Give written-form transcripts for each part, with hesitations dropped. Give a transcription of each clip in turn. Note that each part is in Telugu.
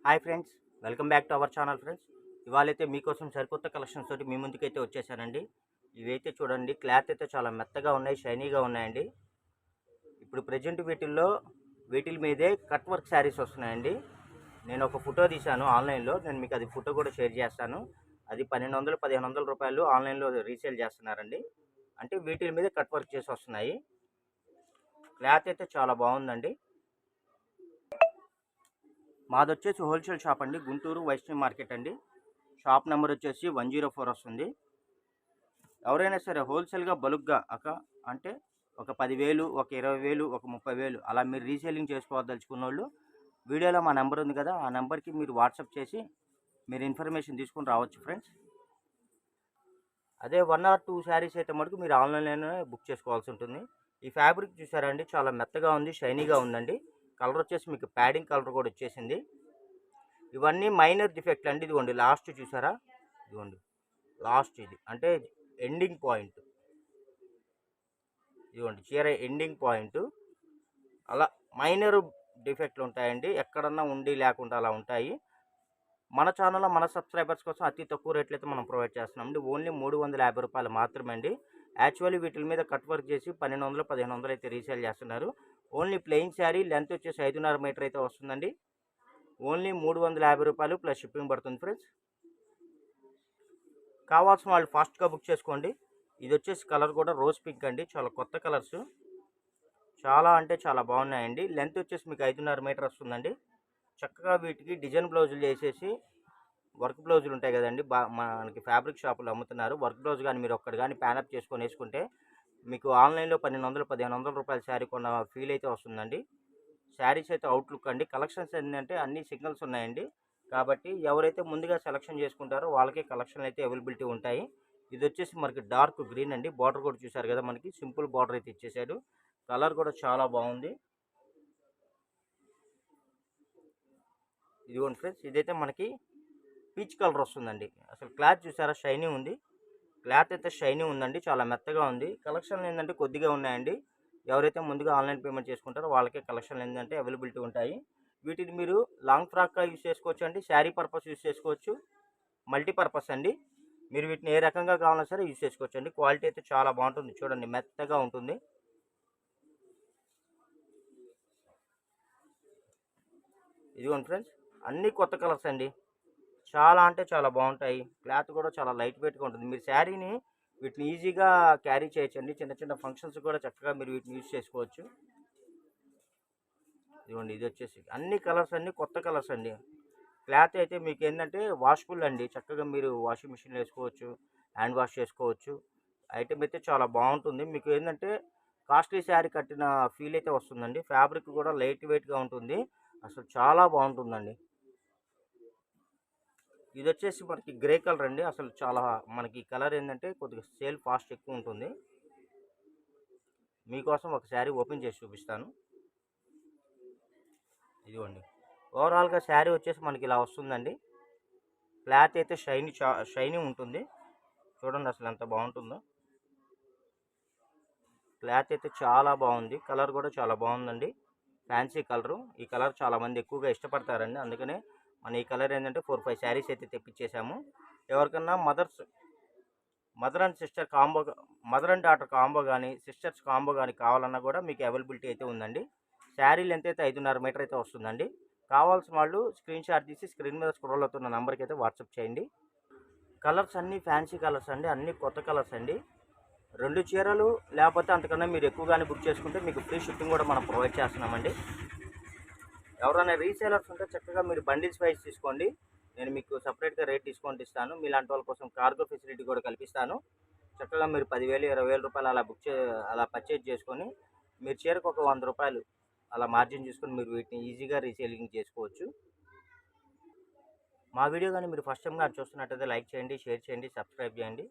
Hi friends, welcome back to our channel friends. ఇవాళైతే మీకోసం సరికొత్త కలెక్షన్స్ తోటి మీ ముందుకైతే వచ్చేసానండి. ఇవైతే చూడండి, క్లాత్ అయితే చాలా మెత్తగా ఉన్నాయి, షైనీగా ఉన్నాయండి. ఇప్పుడు ప్రజెంట్ వీటిల మీదే కట్ వర్క్ శారీస్ వస్తున్నాయండి. నేను ఒక ఫోటో తీశాను ఆన్లైన్లో, నేను మీకు అది ఫోటో కూడా షేర్ చేస్తాను. అది 1200 1500 రూపాయలు ఆన్లైన్లో రీసేల్ చేస్తున్నారండి. అంటే వీటిల మీద కట్ వర్క్ చేసి వస్తున్నాయి. క్లాత్ అయితే చాలా బాగుందండి. మాది వచ్చేసి హోల్సేల్ షాప్ అండి, గుంటూరు వైష్ణవి మార్కెట్ అండి. షాప్ నెంబర్ వచ్చేసి 104 వస్తుంది. ఎవరైనా సరే హోల్సేల్గా బల్క్గా అంటే ఒక 10,000, ఒక 20,000, ఒక 30,000 అలా మీరు రీసేలింగ్ చేసుకోవద్దలుచుకున్న వాళ్ళు వీడియోలో మా నెంబర్ ఉంది కదా, ఆ నెంబర్కి మీరు వాట్సాప్ చేసి మీరు ఇన్ఫర్మేషన్ తీసుకుని రావచ్చు ఫ్రెండ్స్. అదే 1 or 2 శారీస్ అయితే మటుకు మీరు ఆన్లైన్లోనే బుక్ చేసుకోవాల్సి ఉంటుంది. ఈ ఫ్యాబ్రిక్ చూసారండి, చాలా మెత్తగా ఉంది, షైనీగా ఉందండి. కలర్ వచ్చేసి మీకు ప్యాడింగ్ కలర్ కూడా వచ్చేసింది. ఇవన్నీ మైనర్ డిఫెక్ట్ అండి. ఇదిగోండి లాస్ట్ చూసారా, ఇదిగోండి లాస్ట్, ఇది అంటే ఎండింగ్ పాయింట్. ఇదిగోండి చీర ఎండింగ్ పాయింట్. అలా మైనర్ డిఫెక్ట్లు ఉంటాయండి, ఎక్కడన్నా ఉండి లేకుండా అలా ఉంటాయి. మన ఛానల్లో మన సబ్స్క్రైబర్స్ కోసం అతి తక్కువ రేట్లు అయితే మనం ప్రొవైడ్ చేస్తున్నామండి. ఓన్లీ 350 రూపాయలు మాత్రమే అండి. యాక్చువల్లీ వీటి మీద కట్ వర్క్ చేసి 1200 1500 అయితే రీసేల్ చేస్తున్నారు. ఓన్లీ ప్లెయిన్ శారీ లెంత్ వచ్చేసి 5.5 మీటర్ అయితే వస్తుందండి. ఓన్లీ 350 రూపాయలు ప్లస్ షిప్పింగ్ పడుతుంది ఫ్రెండ్స్. కావాల్సిన వాళ్ళు ఫాస్ట్గా బుక్ చేసుకోండి. ఇది వచ్చేసి కలర్ కూడా రోజ్ పింక్ అండి, చాలా కొత్త కలర్స్, చాలా అంటే చాలా బాగున్నాయండి. లెంత్ వచ్చేసి మీకు 5.5 మీటర్ వస్తుందండి. చక్కగా వీటికి డిజైన్ బ్లౌజులు చేసేసి, వర్క్ బ్లౌజులు ఉంటాయి కదండి, మనకి ఫ్యాబ్రిక్ షాపులు అమ్ముతున్నారు. వర్క్ బ్లౌజ్ కానీ మీరు ఒక్కటి కానీ ప్యానప్ చేసుకొని వేసుకుంటే మీకు ఆన్లైన్లో 1200 1500 రూపాయల శారీ కొన్న ఫీల్ అయితే వస్తుందండి. శారీస్ అయితే అవుట్లుక్ అండి. కలెక్షన్స్ ఏంటంటే అన్ని సిగ్నల్స్ ఉన్నాయండి, కాబట్టి ఎవరైతే ముందుగా సెలెక్షన్ చేసుకుంటారో వాళ్ళకే కలెక్షన్లు అయితే అవైలబిలిటీ ఉంటాయి. ఇది వచ్చేసి మనకి డార్క్ గ్రీన్ అండి. బార్డర్ కూడా చూసారు కదా, మనకి సింపుల్ బార్డర్ అయితే ఇచ్చేసాడు. కలర్ కూడా చాలా బాగుంది. ఇదిగోండి ఫ్రెండ్స్, ఇదైతే మనకి పీచ్ కలర్ వస్తుందండి. అసలు క్లాత్ చూసారా, షైనీ ఉంది. క్లాత్ అయితే షైనీ ఉందండి, చాలా మెత్తగా ఉంది. కలెక్షన్లు ఏంటంటే కొద్దిగా ఉన్నాయండి. ఎవరైతే ముందుగా ఆన్లైన్ పేమెంట్ చేసుకుంటారో వాళ్ళకే కలెక్షన్లు ఏంటంటే అవైలబిలిటీ ఉంటాయి. వీటిని మీరు లాంగ్ ఫ్రాక్గా యూజ్ చేసుకోవచ్చు అండి, శారీ పర్పస్ యూజ్ చేసుకోవచ్చు, మల్టీపర్పస్ అండి. మీరు వీటిని ఏ రకంగా కావాలన్నా సరే యూజ్ చేసుకోవచ్చు అండి. క్వాలిటీ అయితే చాలా బాగుంటుంది, చూడండి మెత్తగా ఉంటుంది. ఇదిగోండి ఫ్రెండ్స్, అన్ని కొత్త కలర్స్ అండి, చాలా అంటే చాలా బాగుంటాయి. క్లాత్ కూడా చాలా లైట్ వెయిట్గా ఉంటుంది. మీరు శారీని వీటిని ఈజీగా క్యారీ చేయొచ్చండి. చిన్న చిన్న ఫంక్షన్స్ కూడా చక్కగా మీరు వీటిని యూజ్ చేసుకోవచ్చు. ఇదిగోండి, ఇది వచ్చేసి అన్ని కలర్స్ అన్ని కొత్త కలర్స్ అండి. క్లాత్ అయితే మీకు ఏంటంటే వాష్ఫుల్ అండి, చక్కగా మీరు వాషింగ్ మిషన్లో వేసుకోవచ్చు, హ్యాండ్ వాష్ చేసుకోవచ్చు. ఐటమ్ అయితే చాలా బాగుంటుంది. మీకు ఏంటంటే కాస్ట్లీ శారీ కట్టిన ఫీల్ అయితే వస్తుందండి. ఫ్యాబ్రిక్ కూడా లైట్ వెయిట్గా ఉంటుంది, అసలు చాలా బాగుంటుందండి. ఇది వచ్చేసి మనకి గ్రే కలర్ అండి. అసలు చాలా మనకి కలర్ ఏంటంటే కొద్దిగా సేల్ ఫాస్ట్ ఎక్కువ ఉంటుంది. మీకోసం ఒక శారీ ఓపెన్ చేసి చూపిస్తాను. ఇదిగోండి, ఓవరాల్గా శారీ వచ్చేసి మనకి ఇలా వస్తుందండి. క్లాత్ అయితే షైనీ ఉంటుంది. చూడండి అసలు ఎంత బాగుంటుందో. క్లాత్ అయితే చాలా బాగుంది, కలర్ కూడా చాలా బాగుందండి. Fancy colour. ఈ కలర్ చాలామంది ఎక్కువగా ఇష్టపడతారండి, అందుకనే మన ఈ కలర్ ఏంటంటే 4 5 శారీస్ అయితే తెప్పించేసాము. ఎవరికన్నా mother and sister combo, mother and daughter combo కానీ, సిస్టర్స్ కాంబో కానీ కావాలన్నా కూడా మీకు అవైలబిలిటీ అయితే ఉందండి. శారీ లెంత్ అయితే 5.5 మీటర్ అయితే వస్తుందండి. కావాల్సిన వాళ్ళు స్క్రీన్ షాట్ తీసి స్క్రీన్ మీద స్క్రోల్ అవుతున్న నెంబర్కి అయితే వాట్సాప్ చేయండి. కలర్స్ అన్నీ ఫ్యాన్సీ కలర్స్ అండి, అన్నీ కొత్త కలర్స్ అండి. 2 చీరలు లేకపోతే అంతకన్నా మీరు ఎక్కువగానే బుక్ చేసుకుంటే మీకు ఫ్రీ షిప్పింగ్ కూడా మనం ప్రొవైడ్ చేస్తున్నామండి. ఎవరైనా రీసేలర్స్ ఉంటే చక్కగా మీరు బండిల్స్ వైజ్ తీసుకోండి, నేను మీకు సపరేట్గా రేట్ డిస్కౌంట్ ఇస్తాను. మీలాంటి వాళ్ళ కోసం కార్గో ఫెసిలిటీ కూడా కల్పిస్తాను. చక్కగా మీరు 10,000 20,000 రూపాయలు అలా పర్చేజ్ చేసుకొని మీరు చీరకు ఒక 100 రూపాయలు అలా మార్జిన్ చేసుకొని మీరు వీటిని ఈజీగా రీసేలింగ్ చేసుకోవచ్చు. మా వీడియో కానీ మీరు ఫస్ట్ టైం కానీ చూస్తున్నట్టయితే లైక్ చేయండి, షేర్ చేయండి, సబ్స్క్రైబ్ చేయండి.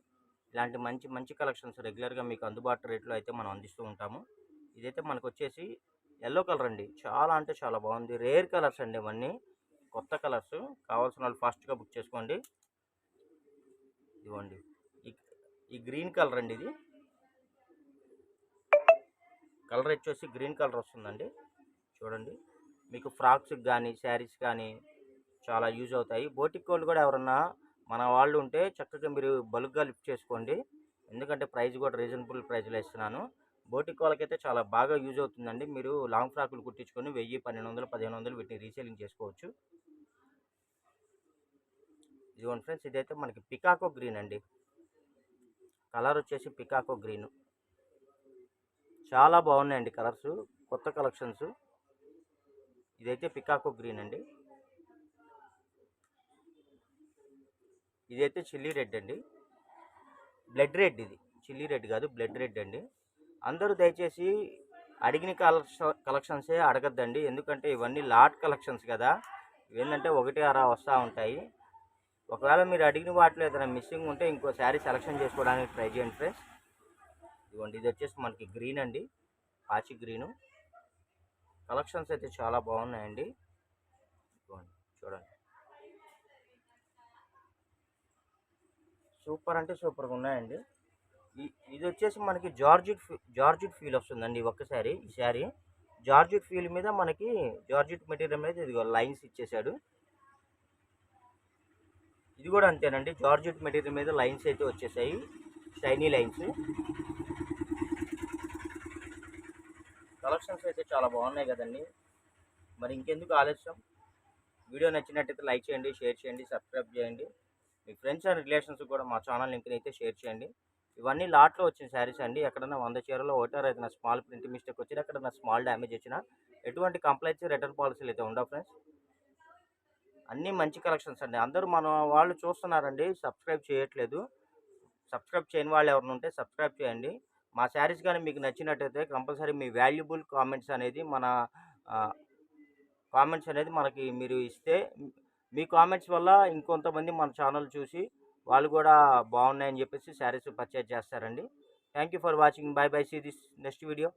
ఇలాంటి మంచి మంచి కలెక్షన్స్ రెగ్యులర్గా మీకు అందుబాటు రేట్లో అయితే మనం అందిస్తూ ఉంటాము. ఇదైతే మనకు వచ్చేసి ఎల్లో కలర్ అండి, చాలా అంటే చాలా బాగుంది. రేర్ కలర్స్ అండి ఇవన్నీ, కొత్త కలర్స్. కావాల్సిన వాళ్ళు ఫాస్ట్గా బుక్ చేసుకోండి. ఇదిగోండి, ఈ ఈ గ్రీన్ కలర్ అండి, ఇది కలర్ వచ్చేసి గ్రీన్ కలర్ వస్తుందండి. చూడండి, మీకు ఫ్రాక్స్కి కానీ శారీస్ కానీ చాలా యూజ్ అవుతాయి. బోటిక్ వాళ్ళు కూడా ఎవరన్నా మన వాళ్ళు ఉంటే చక్కగా మీరు బల్క్‌గా లిఫ్ట్ చేసుకోండి. ఎందుకంటే ప్రైస్ కూడా రీజనబుల్ ప్రైస్‌లో ఇస్తున్నాను. బోటిక్ వాళ్ళకైతే చాలా బాగా యూజ్ అవుతుందండి. మీరు లాంగ్ ఫ్రాకులు కుట్టించుకొని 1000, 1200, 1500 వీటిని రీసేలింగ్ చేసుకోవచ్చు. ఇదిగోండి ఫ్రెండ్స్, ఇదైతే మనకి పికాకో గ్రీన్ అండి. కలర్ వచ్చేసి పికాకో గ్రీన్. చాలా బాగున్నాయండి కలర్స్, కొత్త కలెక్షన్స్. ఇదైతే పికాకో గ్రీన్ అండి. ఇదైతే చిల్లీ రెడ్ అండి, బ్లడ్ రెడ్. ఇది చిల్లీ రెడ్ కాదు, బ్లడ్ రెడ్ అండి. అందరూ దయచేసి అడిగిన కలెక్షన్సే అడగద్దండి, ఎందుకంటే ఇవన్నీ లాట్ కలెక్షన్స్ కదా. ఏంటంటే ఒకటి అరా వస్తూ ఉంటాయి. ఒకవేళ మీరు అడిగిన వాటిలో ఏదైనా మిస్సింగ్ ఉంటే ఇంకో శారీ సెలెక్షన్ చేసుకోవడానికి ట్రై చేయండి ఫ్రెండ్స్. ఇదిగోండి, ఇది వచ్చేసి మనకి గ్రీన్ అండి, పాచి గ్రీను. కలెక్షన్స్ అయితే చాలా బాగున్నాయండి. ఇదిగోండి చూడండి, సూపర్ అంటే సూపర్గా ఉన్నాయండి. ఇది వచ్చేసి మనకి జార్జిట్ ఫీల్ వస్తుందండి. ఒక్కసారి ఈ శారీ జార్జిట్ ఫీల్ మీద మనకి జార్జిట్ మెటీరియల్ మీద ఇదిగో లైన్స్ ఇచ్చేసాడు. ఇది కూడా అంతేనండి, జార్జిట్ మెటీరియల్ మీద లైన్స్ అయితే వచ్చేసాయి, షైనీ లైన్స్. కలెక్షన్స్ అయితే చాలా బాగున్నాయి కదండి. మరి ఇంకెందుకు ఆలస్యం, వీడియో నచ్చినట్టయితే లైక్ చేయండి, షేర్ చేయండి, సబ్స్క్రైబ్ చేయండి. మీ ఫ్రెండ్స్ అండ్ రిలేషన్స్ కూడా మా ఛానల్ లింక్ని అయితే షేర్ చేయండి. ఇవన్నీ లాట్లో వచ్చిన శారీస్ అండి. ఎక్కడన్నా 100 చీరలో ఒకటారు ఏదైనా స్మాల్ ప్రింట్ మిస్టేక్ వచ్చినా, ఎక్కడన్నా స్మాల్ డ్యామేజ్ వచ్చినా ఎటువంటి కంప్లైంట్స్, రిటర్న్ పాలసీలు అయితే ఉండవు ఫ్రెండ్స్. అన్నీ మంచి కలెక్షన్స్ అండి. అందరూ మన వాళ్ళు చూస్తున్నారండి, సబ్స్క్రైబ్ చేయట్లేదు. సబ్స్క్రైబ్ చేయని వాళ్ళు ఎవరైనా ఉంటే సబ్స్క్రైబ్ చేయండి. మా శారీస్ కానీ మీకు నచ్చినట్టయితే కంపల్సరీ మీ వాల్యుబుల్ కామెంట్స్ అనేది మనకి మీరు ఇస్తే, మీ కామెంట్స్ వల్ల ఇంకొంతమంది మన ఛానల్ చూసి వాళ్ళు కూడా బాగున్నాయని చెప్పేసి శారీస్ పర్చేజ్ చేస్తారండి. Thank you for watching. Bye bye, see this next video.